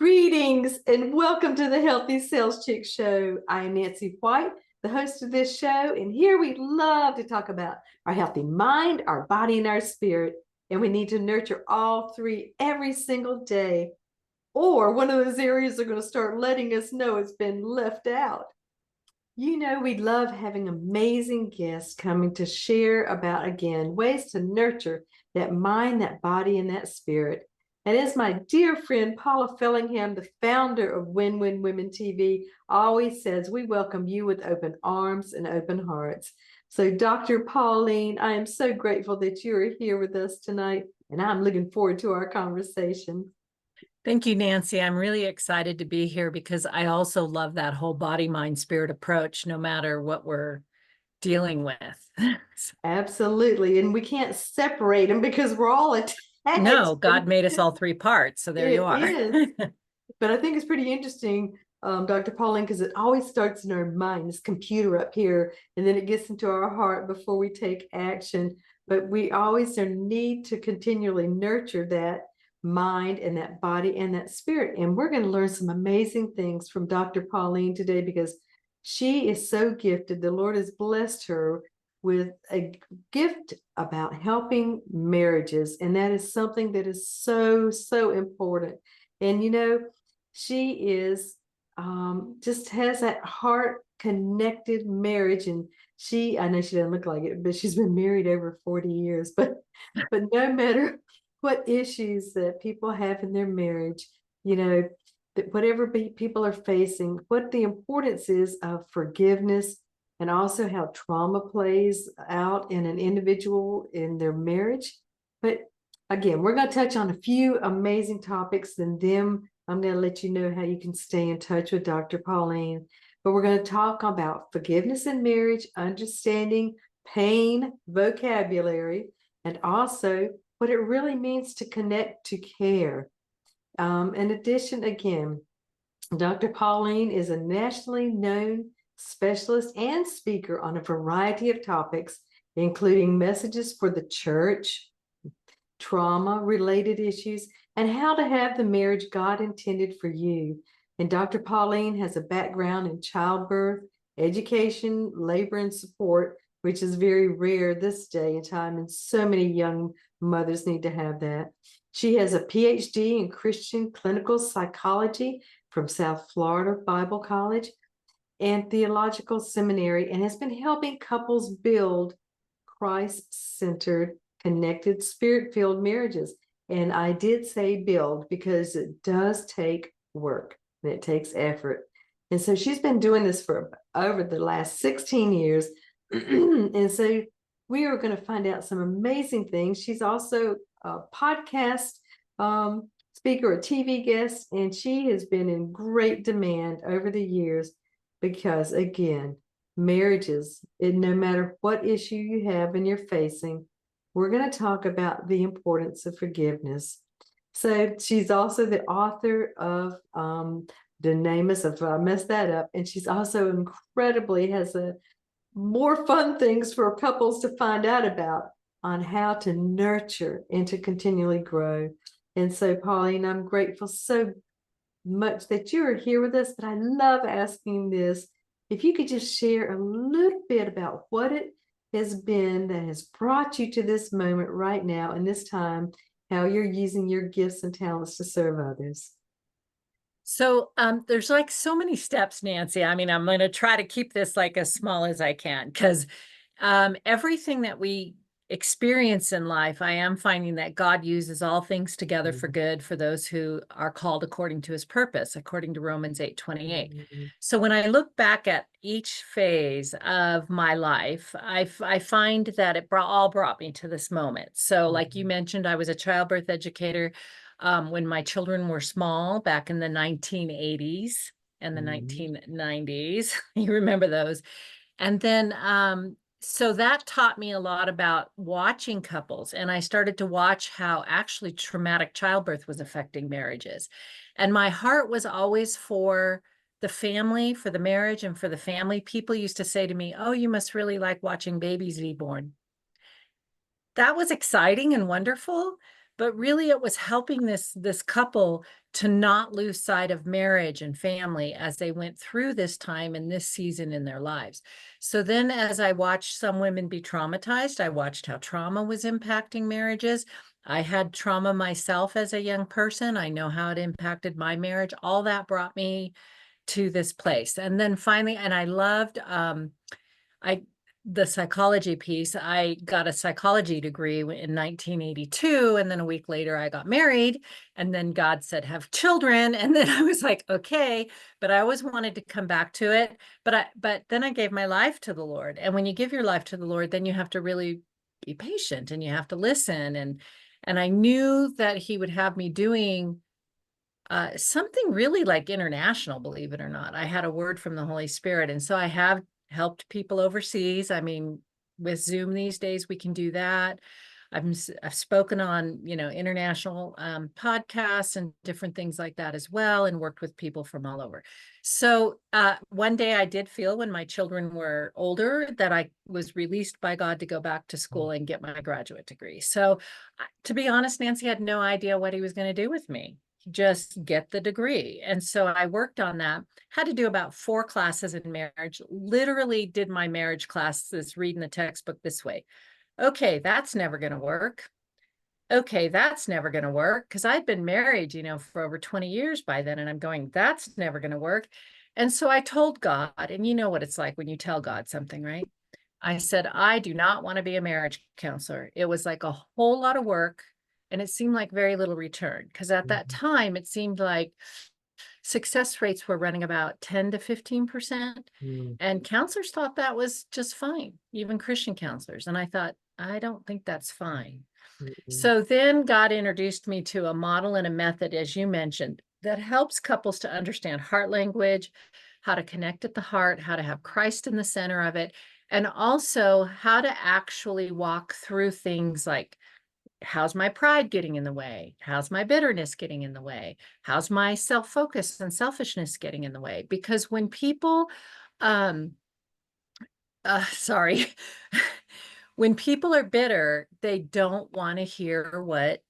Greetings and welcome to the Healthy Sales Chick Show. I'm Nancy White, the host of this show, and here we love to talk about our healthy mind, our body, and our spirit. And we need to nurture all three every single day, or one of those areas are going to start letting us know it's been left out. You know, we love having amazing guests coming to share about, again, ways to nurture that mind, that body, and that spirit. And as my dear friend Paula Fellingham, the founder of Win Win Women TV, always says, we welcome you with open arms and open hearts. So, Dr. Pauline, I am so grateful that you are here with us tonight, and I'm looking forward to our conversation. Thank you, Nancy. I'm really excited to be here because I also love that whole body, mind, spirit approach, no matter what we're dealing with. Absolutely. And we can't separate them because we're all attached. No, God made us all three parts. So there you are. Is. But I think it's pretty interesting, Dr. Pauline, because it always starts in our mind, this computer up here, and then it gets into our heart before we take action. But we always need to continually nurture that mind and that body and that spirit. And we're going to learn some amazing things from Dr. Pauline today because she is so gifted. The Lord has blessed her with a gift about helping marriages. And that is something that is so, so important. And, you know, she is just has that heart connected marriage. And I know she doesn't look like it, but she's been married over 40 years. But no matter what issues that people have in their marriage, you know, that whatever people are facing, what the importance is of forgiveness, and also how trauma plays out in an individual in their marriage. But again, we're going to touch on a few amazing topics, and then I'm going to let you know how you can stay in touch with Dr. Pauline. But we're going to talk about forgiveness in marriage, understanding pain, vocabulary, and also what it really means to connect to care. In addition, again, Dr. Pauline is a nationally known specialist and speaker on a variety of topics, including messages for the church, trauma-related issues, and how to have the marriage God intended for you. And Dr. Pauline has a background in childbirth, education, labor, and support, which is very rare this day and time, and so many young mothers need to have that. She has a PhD in Christian clinical psychology from South Florida Bible College and Theological Seminary, and has been helping couples build Christ-centered, connected, spirit-filled marriages. And I did say build because it does take work and it takes effort. And so she's been doing this for over the last 16 years. And so we are going to find out some amazing things. She's also a podcast speaker, a TV guest, and she has been in great demand over the years because, again, marriages, no matter what issue you have and you're facing, we're going to talk about the importance of forgiveness. So she's also the author of Dynamis, if I messed that up, and she's also incredibly has more fun things for couples to find out about on how to nurture and to continually grow. And so, Pauline, I'm grateful so much that you are here with us, but I love asking this. If you could just share a little bit about what it has been that has brought you to this moment right now in this time, how you're using your gifts and talents to serve others. So there's like so many steps, Nancy. I mean, I'm going to try to keep this like as small as I can because everything that we experience in life, I am finding that God uses all things together for good for those who are called according to his purpose, according to Romans 8:28. So when I look back at each phase of my life, I find that it all brought me to this moment. So like you mentioned, I was a childbirth educator when my children were small back in the 1980s and the 1990s. You remember those. And then so that taught me a lot about watching couples. And I started to watch how actually traumatic childbirth was affecting marriages. And my heart was always for the family, for the marriage, and for the family. People used to say to me, oh, you must really like watching babies be born. That was exciting and wonderful. but really it was helping this couple to not lose sight of marriage and family as they went through this time and this season in their lives. So then as I watched some women be traumatized, I watched how trauma was impacting marriages. I had trauma myself as a young person. I know how it impacted my marriage. All that brought me to this place. And then finally, and I loved I the psychology piece. I got a psychology degree in 1982, and then a week later I got married, and then God said have children, and then I was like, okay, but I always wanted to come back to it. But then I gave my life to the Lord. And when you give your life to the Lord, then you have to really be patient and you have to listen. And I knew that he would have me doing something really like international, believe it or not. I had a word from the Holy Spirit. And so I have helped people overseas. I mean, with Zoom these days, we can do that. I've spoken on, international podcasts and different things like that as well, and worked with people from all over. So one day I did feel when my children were older that I was released by God to go back to school and get my graduate degree. So to be honest, Nancy had no idea what he was going to do with me. Just get the degree. And so I worked on that, had to do about 4 classes in marriage, literally did my marriage classes, reading the textbook this way. Okay, that's never going to work. Okay, that's never going to work. Because I'd been married, for over 20 years by then. And I'm going, that's never going to work. And so I told God, and you know what it's like when you tell God something, right? I said, I do not want to be a marriage counselor. It was like a whole lot of work. And it seemed like very little return. Because at that time, it seemed like success rates were running about 10 to 15%. And counselors thought that was just fine, even Christian counselors. And I thought, I don't think that's fine. So then God introduced me to a model and a method, as you mentioned, that helps couples to understand heart language, how to connect at the heart, how to have Christ in the center of it, and also how to actually walk through things like, how's my pride getting in the way? How's my bitterness getting in the way? How's my self-focus and selfishness getting in the way? Because when people, sorry, when people are bitter, they don't want to hear what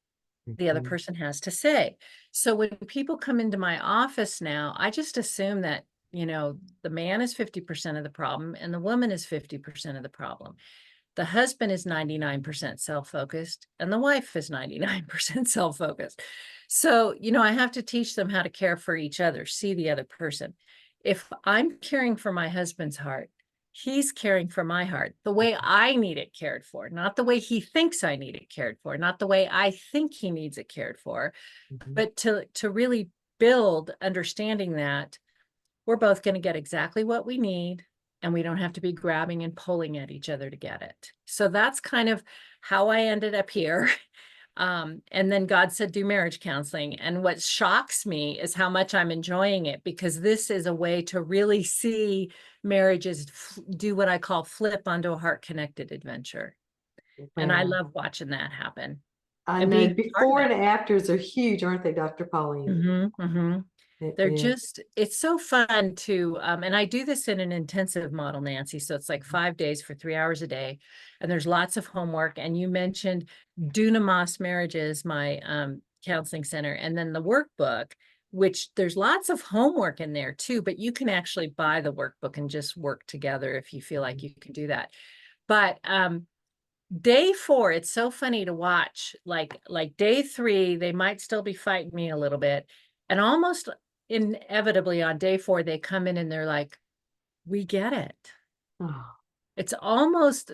the other person has to say. So when people come into my office now, I just assume that, the man is 50% of the problem and the woman is 50% of the problem. The husband is 99% self-focused and the wife is 99% self-focused. So, I have to teach them how to care for each other, see the other person. If I'm caring for my husband's heart, he's caring for my heart the way I need it cared for, not the way he thinks I need it cared for, not the way I think he needs it cared for, but to really build understanding that we're both going to get exactly what we need, and we don't have to be grabbing and pulling at each other to get it. So that's kind of how I ended up here. And then God said, do marriage counseling. And what shocks me is how much I'm enjoying it, because this is a way to really see marriages do what I call flip onto a heart-connected adventure. And I love watching that happen. I And know being part of before it. and afters are huge, aren't they, Dr. Pauline? They're Yeah. just, it's so fun to, and I do this in an intensive model, Nancy. So it's like 5 days for 3 hours a day. And there's lots of homework. And you mentioned Dunamis Marriages, my counseling center, and then the workbook, which there's lots of homework in there too, but you can actually buy the workbook and just work together if you feel like you can do that. But day 4, it's so funny to watch, like day 3, they might still be fighting me a little bit. And almost inevitably on day 4, they come in and they're like, we get it. Oh, It's almost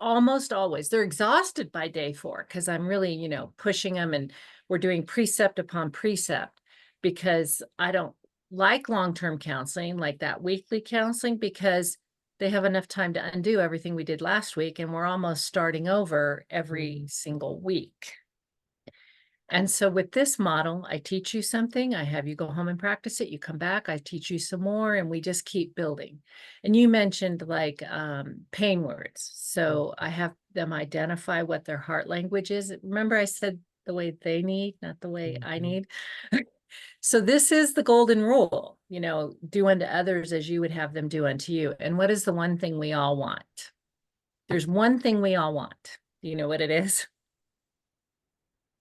always, they're exhausted by day 4 because I'm really, pushing them, and we're doing precept upon precept, because I don't like long-term counseling, like that weekly counseling, because they have enough time to undo everything we did last week, and we're almost starting over every single week. And so with this model, I teach you something, I have you go home and practice it, you come back, I teach you some more, and we just keep building. And you mentioned like pain words. So I have them identify what their heart language is. Remember I said the way they need, not the way I need. So this is the golden rule, do unto others as you would have them do unto you. And what is the one thing we all want? There's one thing we all want. Do you know what it is?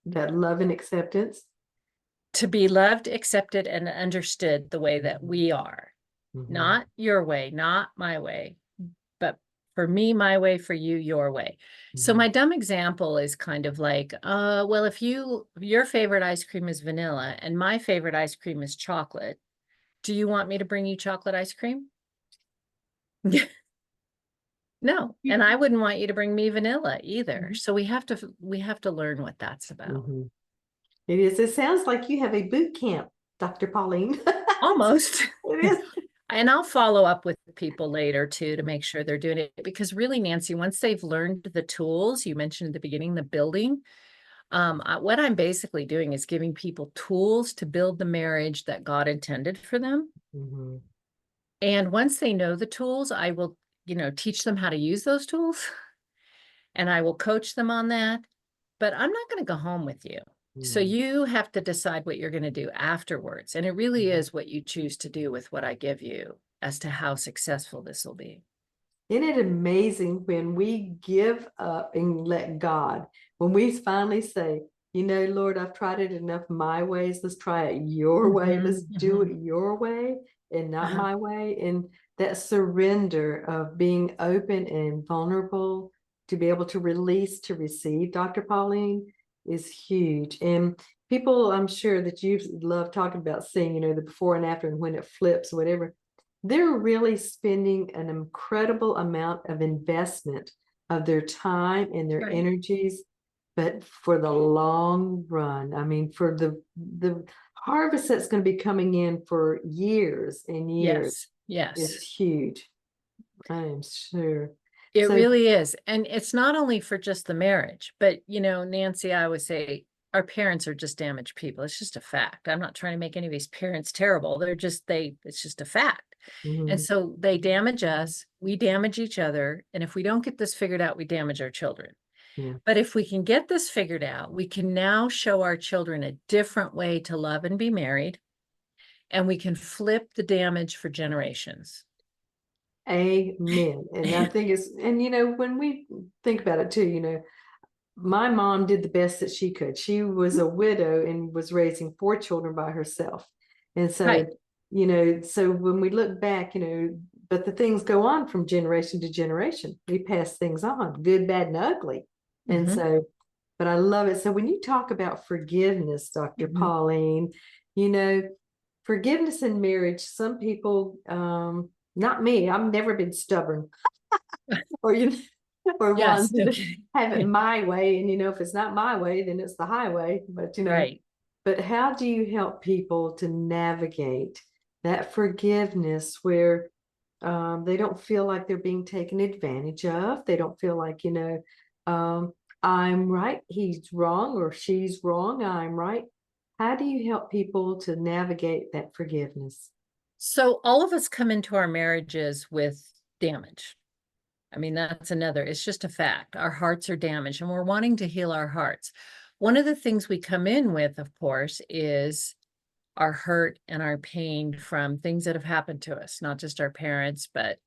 That love and acceptance. To be loved, accepted, and understood the way that we are. Not your way, not my way, but for me, my way, for you, your way. So my dumb example is kind of like, well, if your favorite ice cream is vanilla and my favorite ice cream is chocolate, do you want me to bring you chocolate ice cream? No, and I wouldn't want you to bring me vanilla either. So we have to learn what that's about. It is. It sounds like you have a boot camp, Dr. Pauline. Almost. It is. And I'll follow up with people later too to make sure they're doing it, because really, Nancy, once they've learned the tools you mentioned at the beginning, the building, what I'm basically doing is giving people tools to build the marriage that God intended for them. And once they know the tools, I will, teach them how to use those tools, and I will coach them on that. But I'm not going to go home with you. So you have to decide what you're going to do afterwards. And it really is what you choose to do with what I give you as to how successful this will be. Isn't it amazing when we give up and let God, when we finally say, Lord, I've tried it enough my ways. Let's try it your way. Let's do it your way and not my way. And that surrender of being open and vulnerable to be able to release, to receive, Dr. Pauline, is huge. And people, I'm sure that you love talking about seeing, the before and after and when it flips, whatever. They're really spending an incredible amount of investment of their time and their energies, but for the long run. I mean, for the harvest that's going to be coming in for years and years. Yes. Is huge. I am sure. It really is. And it's not only for just the marriage, but Nancy, I would say our parents are just damaged people. It's just a fact. I'm not trying to make any of these parents terrible. It's just a fact. And so they damage us, we damage each other. And if we don't get this figured out, we damage our children. But if we can get this figured out, we can now show our children a different way to love and be married. And we can flip the damage for generations. Amen. And I think when we think about it too, my mom did the best that she could. She was a widow and was raising 4 children by herself. And so, so when we look back, but the things go on from generation to generation. We pass things on, good, bad, and ugly. And so, but I love it. So when you talk about forgiveness, Dr. Pauline, forgiveness in marriage, some people, not me, I've never been stubborn or want to have it my way. And if it's not my way, then it's the highway. But but how do you help people to navigate that forgiveness where they don't feel like they're being taken advantage of? They don't feel like, I'm right, he's wrong, or she's wrong, I'm right. How do you help people to navigate that forgiveness? So all of us come into our marriages with damage. I mean, that's it's just a fact. Our hearts are damaged and we're wanting to heal our hearts. One of the things we come in with, of course, is our hurt and our pain from things that have happened to us, not just our parents, but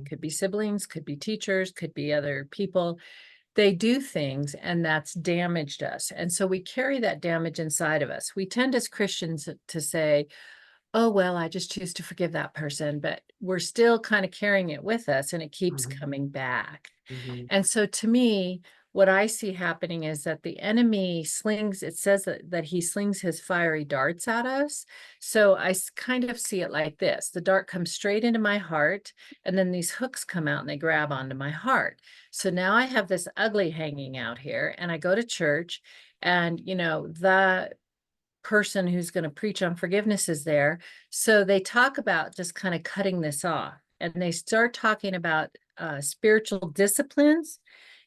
could be siblings, could be teachers, could be other people. They do things and that's damaged us. And so we carry that damage inside of us. We tend as Christians to say, oh, well, I just choose to forgive that person, but we're still kind of carrying it with us and it keeps coming back. And so to me, what I see happening is that the enemy it says that he slings his fiery darts at us. So I kind of see it like this. The dart comes straight into my heart, and then these hooks come out and they grab onto my heart. So now I have this ugly hanging out here, and I go to church, and the person who's going to preach on forgiveness is there. So they talk about just kind of cutting this off, and they start talking about spiritual disciplines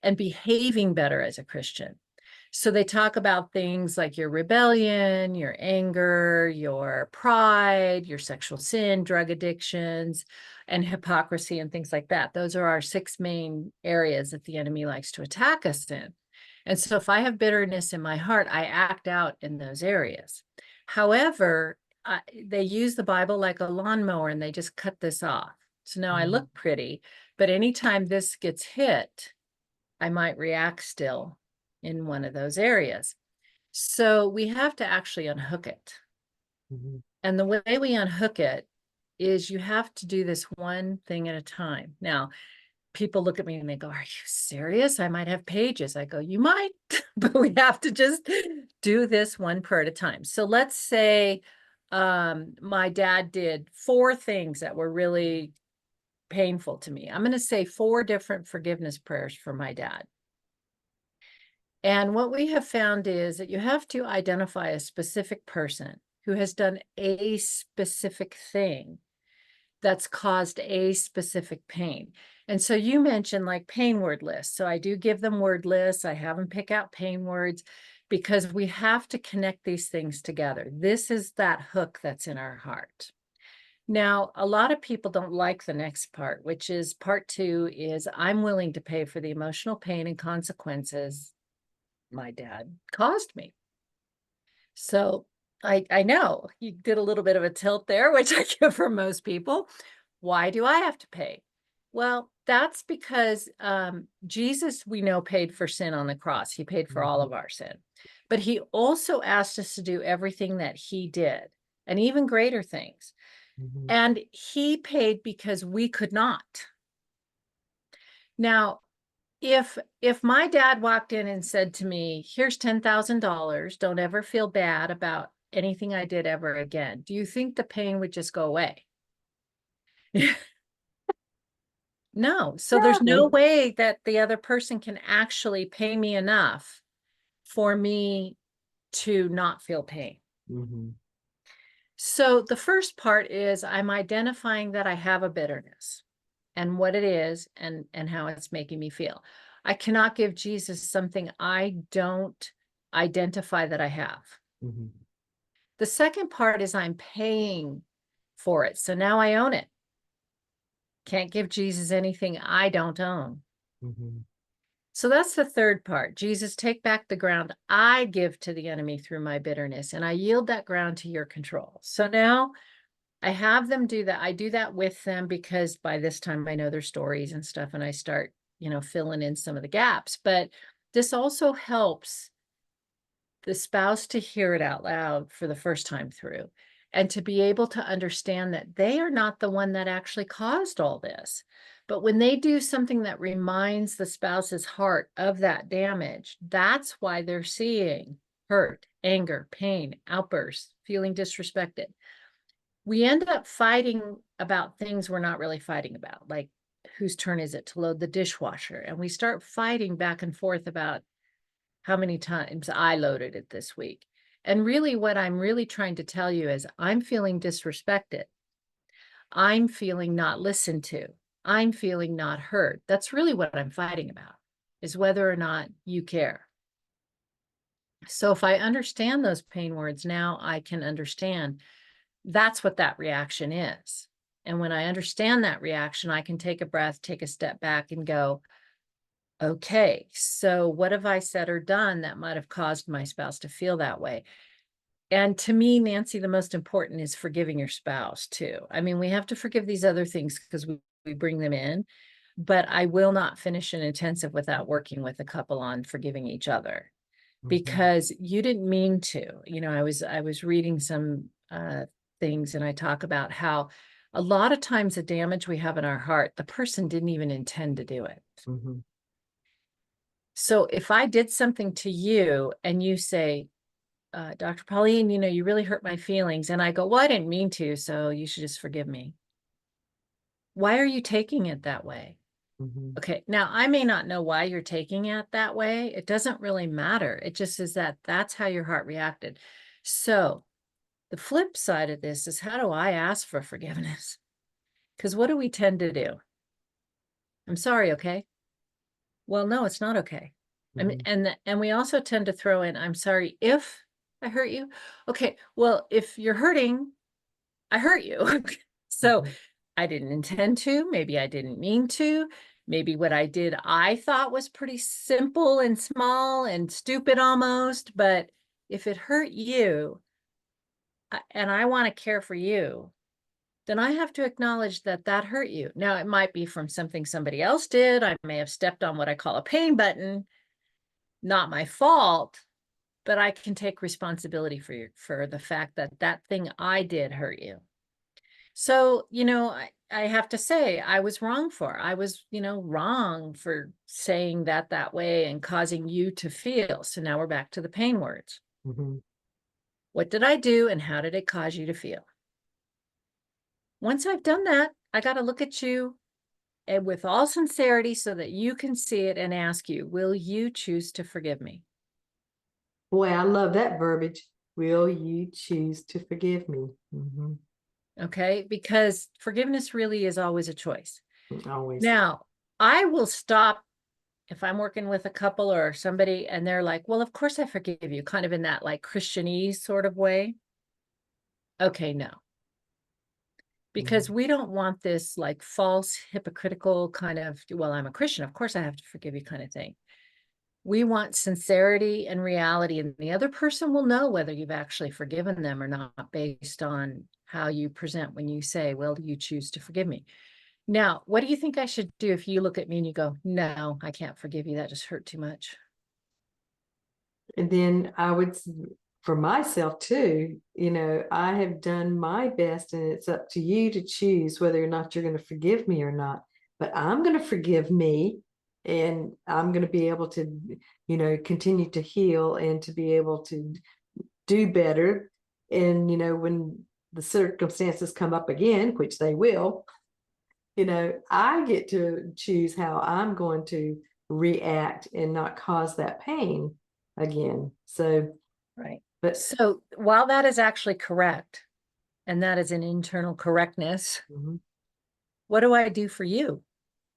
and behaving better as a Christian. So they talk about things like your rebellion, your anger, your pride, your sexual sin, drug addictions, and hypocrisy and things like that. Those are our 6 main areas that the enemy likes to attack us in. And so if I have bitterness in my heart, I act out in those areas. However, they use the Bible like a lawnmower and they just cut this off. So now I look pretty, but anytime this gets hit, I might react still in one of those areas. So we have to actually unhook it. Mhm. And the way we unhook it is you have to do this one thing at a time. Now, people look at me and they go, "Are you serious? I might have pages." I go, "You might," but we have to just do this one prayer at a time. So let's say my dad did 4 things that were really painful to me. I'm going to say 4 different forgiveness prayers for my dad. And what we have found is that you have to identify a specific person who has done a specific thing that's caused a specific pain. And so you mentioned like pain word lists. So I do give them word lists. I have them pick out pain words because we have to connect these things together. This is that hook that's in our heart. Now, a lot of people don't like the next part, which is part 2 is I'm willing to pay for the emotional pain and consequences my dad caused me. So I know you did a little bit of a tilt there, which I give for most people. Why do I have to pay? Well, that's because Jesus, we know, paid for sin on the cross. He paid for all of our sin. But he also asked us to do everything that he did and even greater things. Mhm. And he paid because we could not. Now, if my dad walked in and said to me, "Here's $10,000, don't ever feel bad about anything I did ever again," do you think the pain would just go away? No. So there's no No. way that the other person can actually pay me enough for me to not feel pain. Mhm. So the first part is I'm identifying that I have a bitterness and what it is and how it's making me feel. I cannot give Jesus something I don't identify that I have. Mhm. The second part is I'm paying for it. So now I own it. Can't give Jesus anything I don't own. Mhm. So that's the third part. Jesus, take back the ground I give to the enemy through my bitterness, and I yield that ground to your control. So now I have them do that. I do that with them because by this time I know their stories and stuff, and I start, filling in some of the gaps. But this also helps the spouse to hear it out loud for the first time through and to be able to understand that they are not the one that actually caused all this. But when they do something that reminds the spouse's heart of that damage, that's why they're seeing hurt, anger, pain, outbursts, feeling disrespected. We end up fighting about things we're not really fighting about, like whose turn is it to load the dishwasher? And we start fighting back and forth about how many times I loaded it this week. And really, what I'm really trying to tell you is I'm feeling disrespected. I'm feeling not listened to. I'm feeling not heard. That's really what I'm fighting about, is whether or not you care. So if I understand those pain words, now I can understand that's what that reaction is. And when I understand that reaction, I can take a breath, take a step back and go, okay, so what have I said or done that might have caused my spouse to feel that way? And to me, Nancy, the most important is forgiving your spouse too. I mean, we have to forgive these other things because we bring them in, but I will not finish an intensive without working with a couple on forgiving each other Mhm. because you didn't mean to. I was reading some things and I talk about how a lot of times the damage we have in our heart, the person didn't even intend to do it. Mhm. So if I did something to you and you say, Dr. Pauline, you really hurt my feelings. And I go, well, I didn't mean to, so you should just forgive me. Why are you taking it that way? Mhm. Okay, now I may not know why you're taking it that way. It doesn't really matter. It just is that that's how your heart reacted. So the flip side of this is how do I ask for forgiveness? Because what do we tend to do? I'm sorry, okay? Well, no, it's not okay. I mean, Mhm. and we also tend to throw in, I'm sorry if I hurt you. Okay, well, if you're hurting, I hurt you. So Mhm. I didn't intend to, maybe I didn't mean to, maybe what I did I thought was pretty simple and small and stupid almost, but if it hurt you and I want to care for you, then I have to acknowledge that that hurt you. Now, it might be from something somebody else did. I may have stepped on what I call a pain button, not my fault, but I can take responsibility for the fact that that thing I did hurt you. So, I have to say I was wrong wrong for saying that way and causing you to feel. So now we're back to the pain words. Mhm. What did I do and how did it cause you to feel? Once I've done that, I got to look at you and with all sincerity so that you can see it and ask you, will you choose to forgive me? Boy, I love that verbiage. Will you choose to forgive me? Mhm. Okay. Because forgiveness really is always a choice. Always. Now, I will stop if I'm working with a couple or somebody and they're like, well, of course I forgive you, kind of in that like Christianese sort of way. Okay, no. Because Mhm. we don't want this like false, hypocritical kind of, well, I'm a Christian, of course I have to forgive you kind of thing. We want sincerity and reality, and the other person will know whether you've actually forgiven them or not based on how you present when you say, well, you choose to forgive me. Now, what do you think I should do if you look at me and you go, no, I can't forgive you. That just hurt too much. And then for myself too, I have done my best, and it's up to you to choose whether or not you're going to forgive me or not. But I'm going to forgive me, and I'm going to be able to, continue to heal and to be able to do better. And, when the circumstances come up again, which they will, I get to choose how I'm going to react and not cause that pain again. So, Right. but So while that is actually correct, and that is an internal correctness, mhm. what do I do for you?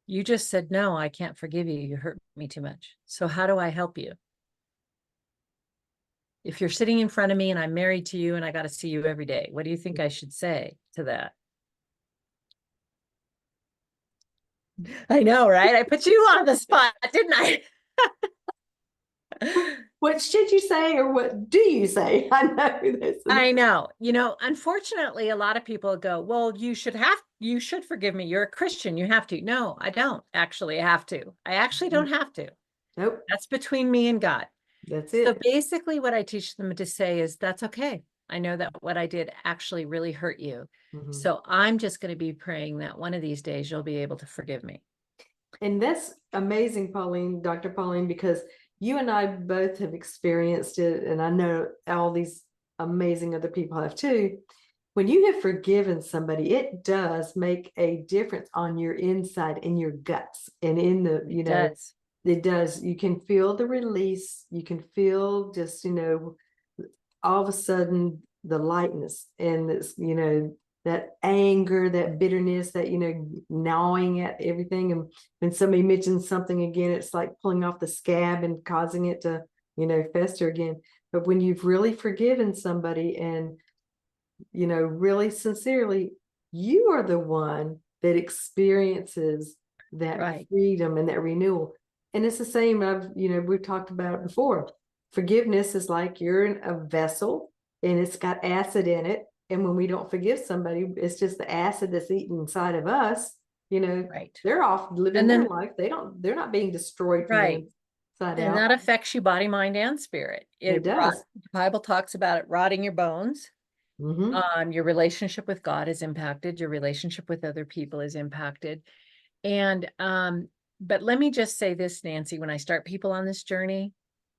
You just said, no, I can't forgive you. You hurt me too much. So how do I help you? If you're sitting in front of me and I'm married to you and I got to see you every day, what do you think I should say to that? I know, right? I put you on the spot, didn't I? What should you say, or what do you say? I know this. I know. Unfortunately, a lot of people go, well, you should forgive me. You're a Christian. You have to. No, I don't actually have to. I actually don't have to. Nope, That's between me and God. that's So it. basically what I teach them to say is that's okay. I know that what I did actually really hurt you. Mhm. So I'm just going to be praying that one of these days you'll be able to forgive me. And that's amazing, Pauline, Dr. Pauline, because you and I both have experienced it, and I know all these amazing other people have too. When you have forgiven somebody, it does make a difference on your inside, in your guts, and in the, It does. it does. You can feel the release. You can feel just, all of a sudden the lightness and this, that anger, that bitterness, that, gnawing at everything. And when somebody mentions something again, it's like pulling off the scab and causing it to, fester again. But when you've really forgiven somebody and, really sincerely, you are the one that experiences that Right. freedom and that renewal. And it's the same, we've talked about it before. Forgiveness is like you're in a vessel and it's got acid in it. And when we don't forgive somebody, it's just the acid that's eaten inside of us. Right. They're off living And their then, life. They're not being destroyed from the right. inside And out. that affects you body, mind, and spirit. It does. The Bible talks about it rotting your bones. Mm-hmm. Your relationship with God is impacted. Your relationship with other people is impacted. And, but let me just say this, Nancy, when I start people on this journey,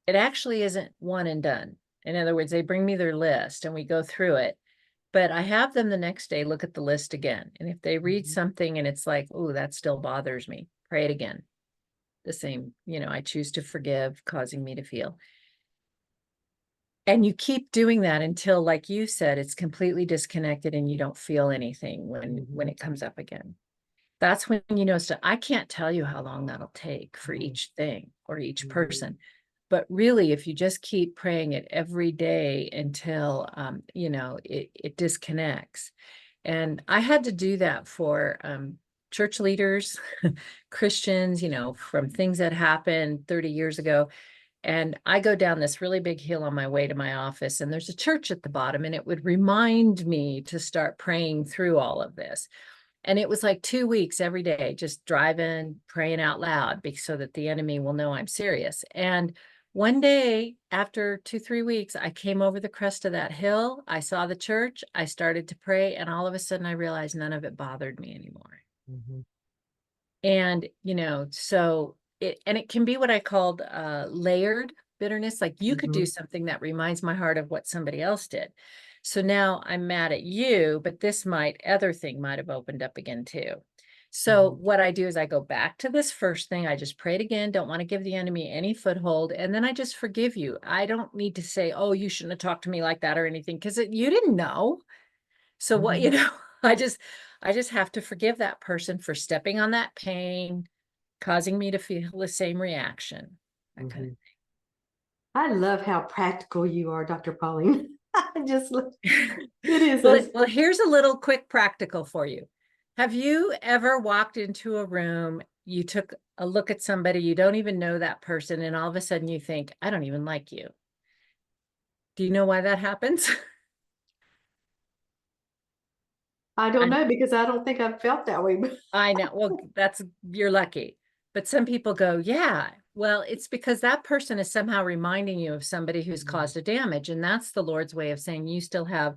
it actually isn't one and done. In other words, they bring me their list and we go through it, but I have them the next day look at the list again. And if they read Mm-hmm. something and it's like, oh, that still bothers me, pray it again. The same, I choose to forgive, causing me to feel. And you keep doing that until, like you said, it's completely disconnected and you don't feel anything when it comes up again. That's when you know stuff. I can't tell you how long that'll take for Mm-hmm. each thing or each Mm-hmm. person. But really, if you just keep praying it every day until, it disconnects. And I had to do that for church leaders, Christians, from things that happened 30 years ago. And I go down this really big hill on my way to my office, and there's a church at the bottom, and it would remind me to start praying through all of this. And it was like 2 weeks every day, just driving, praying out loud so that the enemy will know I'm serious. And One day after 2, 3 weeks, I came over the crest of that hill. I saw the church. I started to pray. And all of a sudden I realized none of it bothered me anymore. Mhm. And, so it can be what I called layered bitterness. Like you could do Mhm. something that reminds my heart of what somebody else did. So now I'm mad at you, but this other thing might have opened up again too. So Mhm. what I do is I go back to this first thing. I just prayed again, don't want to give the enemy any foothold. And then I just forgive you. I don't need to say, oh, you shouldn't have talked to me like that or anything, because you didn't know. So what, Mhm. I just have to forgive that person for stepping on that pain, causing me to feel the same reaction. That kind Mhm. I love how practical you are, Dr. Pauline. I just, of. it is Well, a, well, here's a little quick practical for you. Have you ever walked into a room, you took a look at somebody, you don't even know that person, and all of a sudden you think, I don't even like you. Do you know why that happens? I don't know because I don't think I've felt that way. I know. Well, you're lucky. But some people go, yeah, well, it's because that person is somehow reminding you of somebody who's Mhm. caused a damage. And that's the Lord's way of saying you still have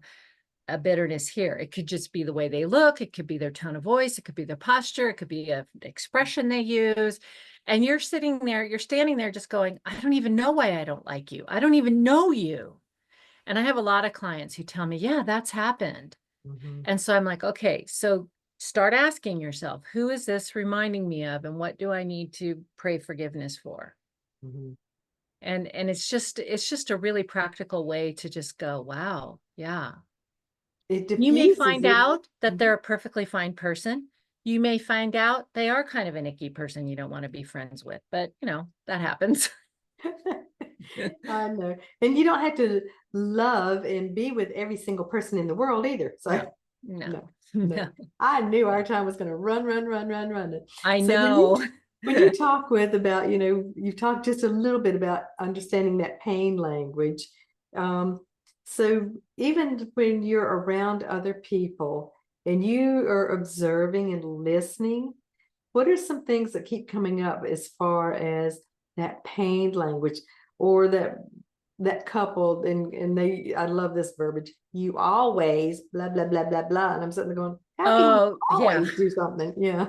a bitterness here. It could just be the way they look. It could be their tone of voice. It could be their posture. It could be an expression they use. And you're standing there just going, I don't even know why I don't like you. I don't even know you. And I have a lot of clients who tell me, yeah, that's happened. Mhm. And so I'm like, okay, so start asking yourself, who is this reminding me of, and what do I need to pray forgiveness for? Mhm. And it's just a really practical way to just go, wow, yeah. It You may diffuses find it. out that they're Mhm. a perfectly fine person. You may find out they are kind of an icky person you don't want to be friends with, but that happens. I know. And you don't have to love and be with every single person in the world either. So, No, no, no, no. no. I knew our time was going to run, run, run, run, run. I So know. when you talk with about, you talked just a little bit about understanding that pain language. Um, so even when you're around other people and you are observing and listening, what are some things that keep coming up as far as that pain language or that couple and I love this verbiage, you always blah blah blah blah blah. And I'm sitting there going, how can you Oh, yeah. always do something? Yeah.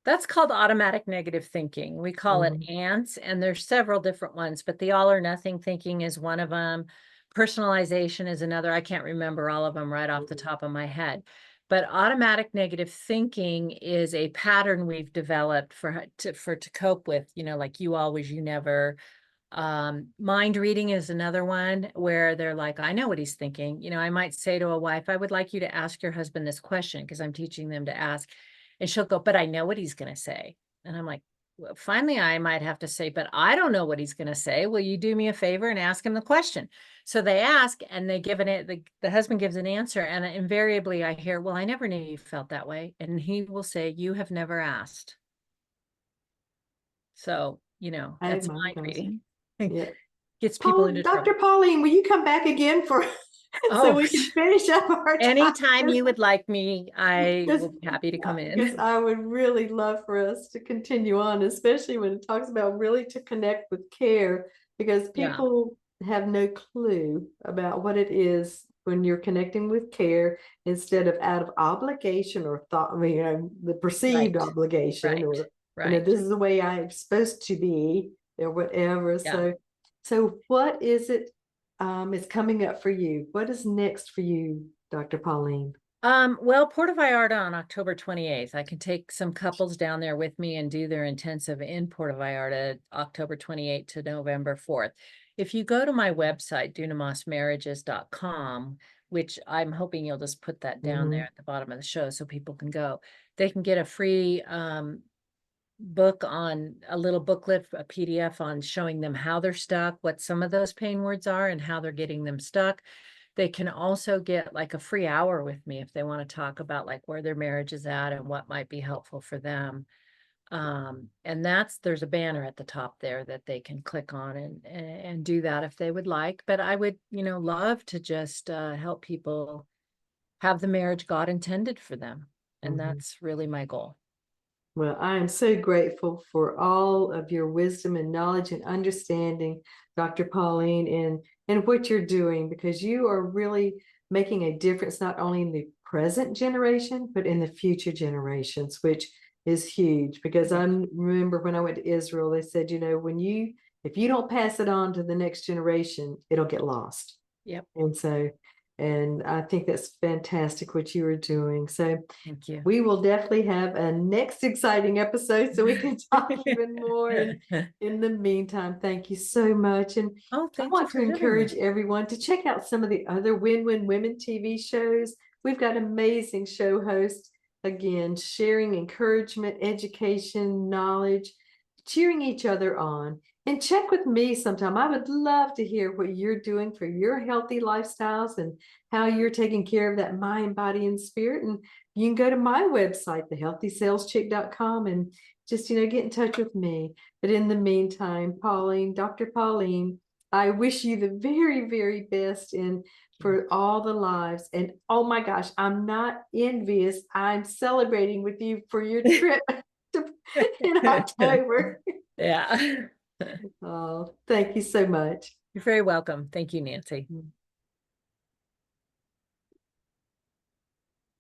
That's called automatic negative thinking. We call it Mhm. ants, and there's several different ones, but the all or nothing thinking is one of them. Personalization is another. I can't remember all of them right off the top of my head. But automatic negative thinking is a pattern we've developed to cope with, like you always, you never. Mind reading is another one where they're like, I know what he's thinking. I might say to a wife, I would like you to ask your husband this question because I'm teaching them to ask. And she'll go, but I know what he's going to say. And I'm like, well, finally, I might have to say, but I don't know what he's going to say. Will you do me a favor and ask him the question? So they ask and they give the husband gives an answer. And invariably I hear, well, I never knew you felt that way. And he will say, you have never asked. So, Oh that's my mind gosh. reading. Yeah. Gets people into Dr. trouble. Pauline, will you come back again for so Oh, we can finish up our time? anytime you would like me, I Because will be happy to come because in. I would really love for us to continue on, especially when it talks about really to connect with care, because Yeah, people have no clue about what it is when you're connecting with care instead of out of obligation or thought, the perceived right, obligation, right, or right. this is the way I'm supposed to be or whatever. Yeah. So what is it is coming up for you? What is next for you, Dr. Pauline? Well, Puerto Vallarta on October 28th. I can take some couples down there with me and do their intensive in Puerto Vallarta, October 28th to November 4th. If you go to my website, dunamosmarriages.com, which I'm hoping you'll just put that down there Mm-hmm. at the bottom of the show so people can go, they can get a free book on a little booklet, a PDF on showing them how they're stuck, what some of those pain words are, and how they're getting them stuck. They can also get like a free hour with me if they want to talk about like where their marriage is at and what might be helpful for them. And there's a banner at the top there that they can click on and do that if they would like. But I would, love to just help people have the marriage God intended for them. And Mm-hmm. that's really my goal. Well, I am so grateful for all of your wisdom and knowledge and understanding, Dr. Pauline, and what you're doing, because you are really making a difference not only in the present generation, but in the future generations, which is huge. Because I remember when I went to Israel, they said, if you don't pass it on to the next generation, it'll get lost. Yep. And so, and I think that's fantastic what you are doing. So Thank you. we will definitely have a next exciting episode so we can talk even more. And in the meantime, thank you so much. And Oh, I thank you want to for having me. encourage everyone to check out some of the other Win-Win Women TV shows. We've got amazing show hosts, again, sharing encouragement, education, knowledge, cheering each other on. And check with me sometime. I would love to hear what you're doing for your healthy lifestyles and how you're taking care of that mind, body, and spirit. And you can go to my website, TheHealthyCellsChick.com, and just, get in touch with me. But in the meantime, Dr. Pauline, I wish you the very, very best for all the lives. And oh my gosh, I'm not envious. I'm celebrating with you for your trip in October. Yeah. Oh, thank you so much. You're very welcome. Thank you, Nancy.